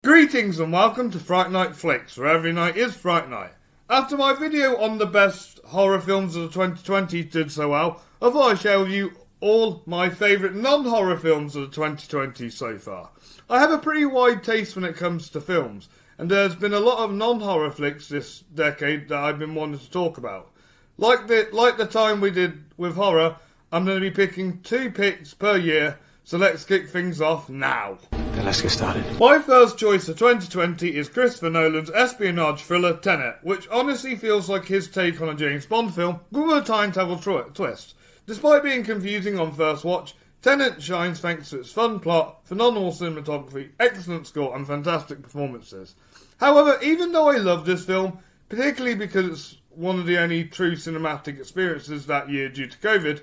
Greetings and welcome to Fright Night Flix, where every night is Fright Night. After my video on the best horror films of the 2020 did so well, I thought I'd share with you all my favourite non-horror films of the 2020 so far. I have a pretty wide taste when it comes to films, and there's been a lot of non-horror flicks this decade that I've been wanting to talk about. Like the time we did with horror, I'm going to be picking 2 picks per year, so let's kick things off now. Then let's get started. My first choice of 2020 is Christopher Nolan's espionage thriller Tenet, which honestly feels like his take on a James Bond film with a time travel twist. Despite being confusing on first watch, Tenet shines thanks to its fun plot, phenomenal cinematography, excellent score and fantastic performances. However, even though I love this film, particularly because it's one of the only true cinematic experiences that year due to COVID,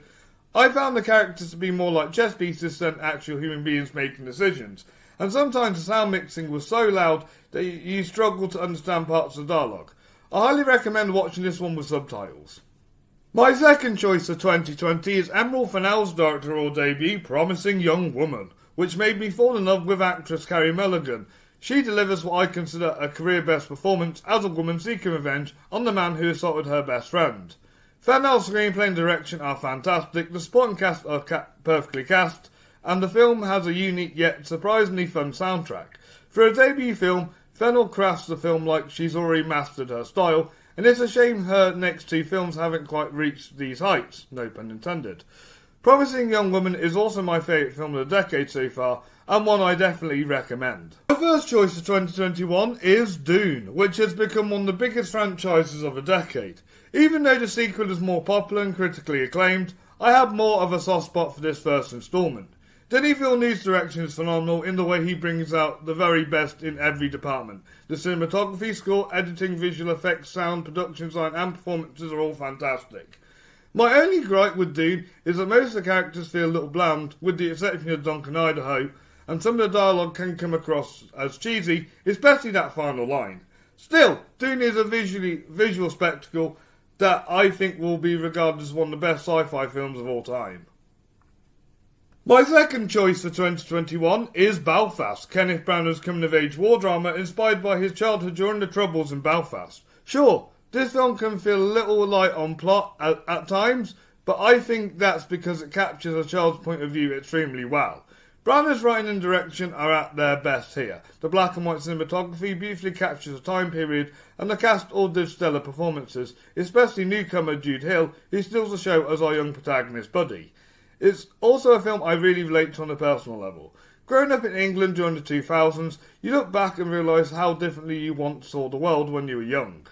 I found the characters to be more like chess pieces than actual human beings making decisions, and sometimes the sound mixing was so loud that you struggled to understand parts of the dialogue. I highly recommend watching this one with subtitles. My second choice of 2020 is Emerald Fennell's directorial debut, Promising Young Woman, which made me fall in love with actress Carey Mulligan. She delivers what I consider a career-best performance as a woman seeking revenge on the man who assaulted her best friend. Fennell's screenplay and direction are fantastic, the supporting cast are perfectly cast, and the film has a unique yet surprisingly fun soundtrack. For a debut film, Fennell crafts the film like she's already mastered her style, and it's a shame her next 2 films haven't quite reached these heights, no pun intended. Promising Young Woman is also my favourite film of the decade so far, and one I definitely recommend. My first choice of 2021 is Dune, which has become one of the biggest franchises of the decade. Even though the sequel is more popular and critically acclaimed, I have more of a soft spot for this first instalment. Denis Villeneuve's direction is phenomenal in the way he brings out the very best in every department. The cinematography, score, editing, visual effects, sound, production design and performances are all fantastic. My only gripe with Dune is that most of the characters feel a little bland, with the exception of Duncan Idaho, and some of the dialogue can come across as cheesy, especially that final line. Still, Dune is a visual spectacle that I think will be regarded as one of the best sci-fi films of all time. My second choice for 2021 is Belfast, Kenneth Branagh's coming-of-age war drama inspired by his childhood during the Troubles in Belfast. Sure, this film can feel a little light on plot at times, but I think that's because it captures a child's point of view extremely well. Branagh's writing and direction are at their best here. The black and white cinematography beautifully captures the time period, and the cast all did stellar performances, especially newcomer Jude Hill, who steals the show as our young protagonist Buddy. It's also a film I really relate to on a personal level. Growing up in England during the 2000s, you look back and realise how differently you once saw the world when you were young.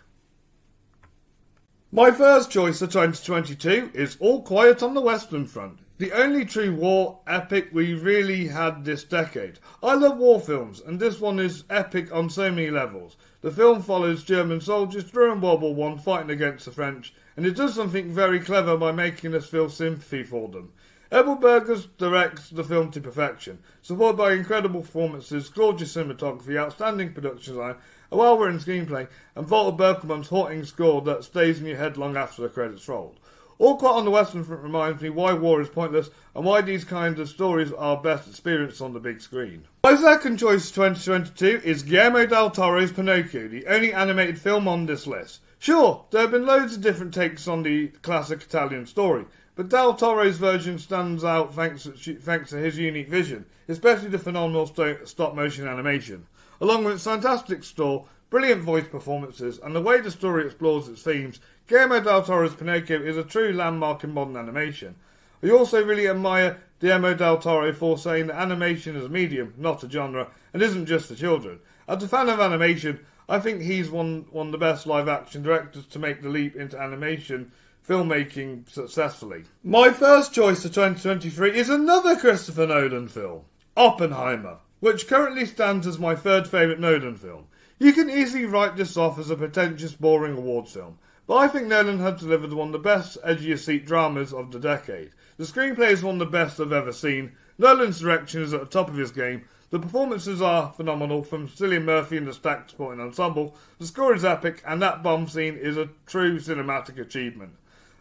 My first choice for 2022 is All Quiet on the Western Front, the only true war epic we really had this decade. I love war films, and this one is epic on so many levels. The film follows German soldiers during World War I fighting against the French, and it does something very clever by making us feel sympathy for them. Edward Berger's directs the film to perfection, supported by incredible performances, gorgeous cinematography, outstanding production design, a well-written screenplay, and Walter Berkelman's haunting score that stays in your head long after the credits rolled. All Quiet on the Western Front reminds me why war is pointless and why these kinds of stories are best experienced on the big screen. My second choice of 2022 is Guillermo del Toro's Pinocchio, the only animated film on this list. Sure, there have been loads of different takes on the classic Italian story, but Del Toro's version stands out thanks to his unique vision, especially the phenomenal stop-motion animation. Along with its fantastic score, brilliant voice performances, and the way the story explores its themes, Guillermo del Toro's Pinocchio is a true landmark in modern animation. I also really admire Guillermo del Toro for saying that animation is a medium, not a genre, and isn't just for children. As a fan of animation, I think he's one of the best live-action directors to make the leap into animation filmmaking successfully. My first choice for 2023 is another Christopher Nolan film, Oppenheimer, which currently stands as my third favourite Nolan film. You can easily write this off as a pretentious, boring awards film, but I think Nolan has delivered one of the best edge-of-your-seat dramas of the decade. The screenplay is one of the best I've ever seen, Nolan's direction is at the top of his game, the performances are phenomenal from Cillian Murphy and the stacked supporting ensemble, the score is epic, and that bomb scene is a true cinematic achievement.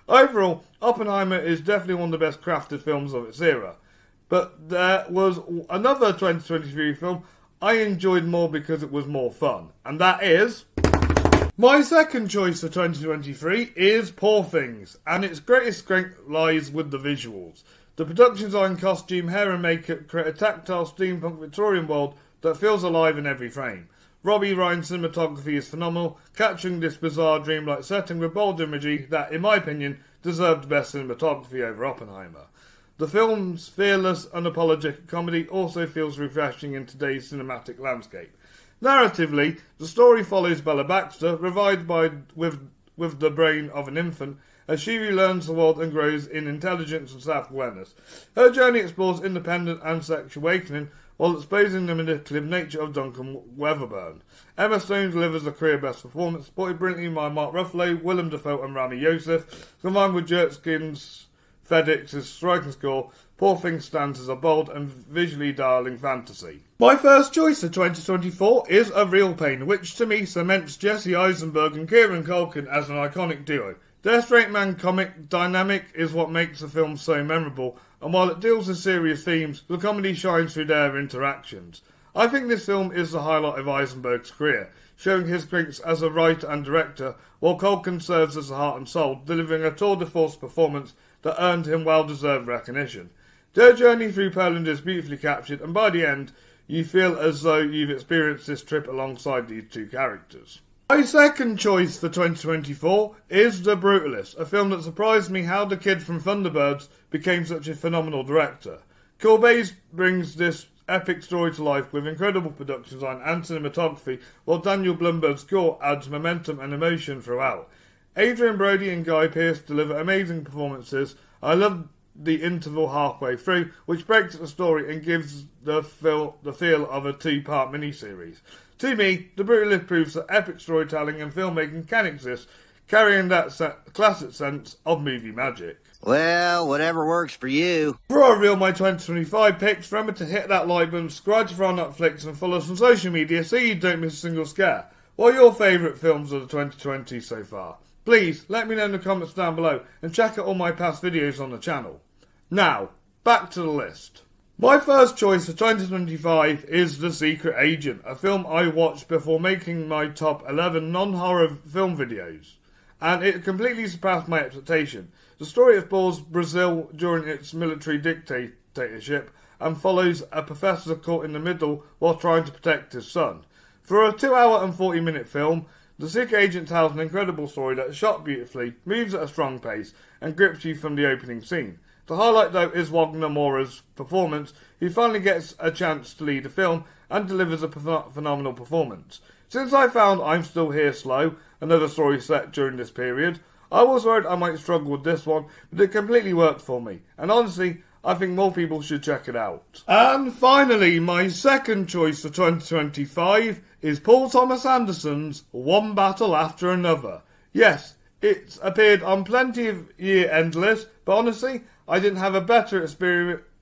Overall, Oppenheimer is definitely one of the best crafted films of its era. But there was another 2023 film I enjoyed more because it was more fun. And that is... My second choice for 2023 is Poor Things, and its greatest strength lies with the visuals. The production design, costume, hair and makeup create a tactile steampunk Victorian world that feels alive in every frame. Robbie Ryan's cinematography is phenomenal, capturing this bizarre dreamlike setting with bold imagery that, in my opinion, deserved best cinematography over Oppenheimer. The film's fearless, unapologetic comedy also feels refreshing in today's cinematic landscape. Narratively, the story follows Bella Baxter, revived with the brain of an infant, as she relearns the world and grows in intelligence and self-awareness. Her journey explores independence and sexual awakening, while exposing the manipulative nature of Duncan Weatherburn. Emma Stone delivers a career-best performance, supported brilliantly by Mark Ruffalo, Willem Dafoe and Rami Youssef, combined with Jertkin's FedEx's striking score. Poor Things stands as a bold and visually darling fantasy. My first choice for 2024 is A Real Pain, which to me cements Jesse Eisenberg and Kieran Culkin as an iconic duo. Their straight man comic dynamic is what makes the film so memorable, and while it deals with serious themes, the comedy shines through their interactions. I think this film is the highlight of Eisenberg's career, showing his strengths as a writer and director, while Culkin serves as the heart and soul, delivering a tour de force performance that earned him well-deserved recognition. Their journey through Poland is beautifully captured, and by the end, you feel as though you've experienced this trip alongside these two characters. My second choice for 2024 is The Brutalist, a film that surprised me how the kid from Thunderbirds became such a phenomenal director. Courbet brings this epic story to life with incredible production design and cinematography, while Daniel Blumberg's score adds momentum and emotion throughout. Adrian Brody and Guy Pearce deliver amazing performances. I love the interval halfway through, which breaks the story and gives the feel of a two-part miniseries. To me, The Brutalist proves that epic storytelling and filmmaking can exist, carrying that classic sense of movie magic. Well, whatever works for you. Before I reveal my 2025 picks, remember to hit that like button, subscribe to Fright Night Flix and follow us on social media so you don't miss a single scare. What are your favourite films of the 2020 so far? Please let me know in the comments down below and check out all my past videos on the channel. Now, back to the list. My first choice for 2025 is The Secret Agent, a film I watched before making my top 11 non-horror film videos, and it completely surpassed my expectation. The story explores Brazil during its military dictatorship and follows a professor caught in the middle while trying to protect his son. For a 2-hour and 40-minute film, The Secret Agent tells an incredible story that is shot beautifully, moves at a strong pace, and grips you from the opening scene. The highlight, though, is Wagner Moura's performance, who finally gets a chance to lead the film and delivers a phenomenal performance. Since I found I'm Still Here Slow, another story set during this period, I was worried I might struggle with this one, but it completely worked for me, and honestly, I think more people should check it out. And finally, my second choice for 2025 is Paul Thomas Anderson's One Battle After Another. Yes, it's appeared on plenty of year-end lists, but honestly, I didn't have a better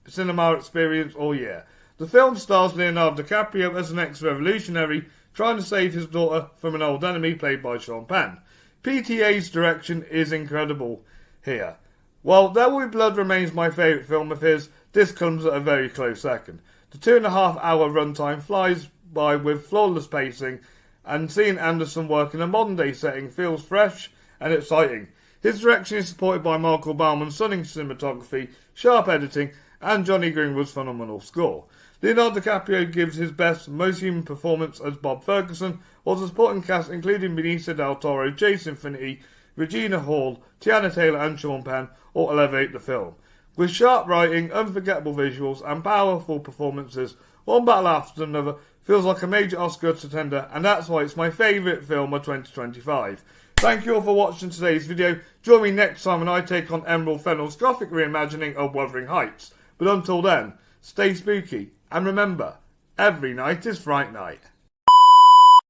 cinema experience all year. The film stars Leonardo DiCaprio as an ex-revolutionary trying to save his daughter from an old enemy played by Sean Penn. PTA's direction is incredible here. While There Will Be Blood remains my favourite film of his, this comes at a very close second. The 2.5-hour runtime flies by with flawless pacing, and seeing Anderson work in a modern-day setting feels fresh and exciting. His direction is supported by Michael Bauman's stunning cinematography, sharp editing, and Johnny Greenwood's phenomenal score. Leonardo DiCaprio gives his best, most human performance as Bob Ferguson, while the supporting cast, including Benicio del Toro, Jason Finnetti, Regina Hall, Tiana Taylor, and Sean Penn, all elevate the film. With sharp writing, unforgettable visuals, and powerful performances, One Battle After Another feels like a major Oscar contender, and that's why it's my favourite film of 2025. Thank you all for watching today's video. Join me next time when I take on Emerald Fennell's gothic reimagining of Wuthering Heights. But until then, stay spooky, and remember, every night is Fright Night.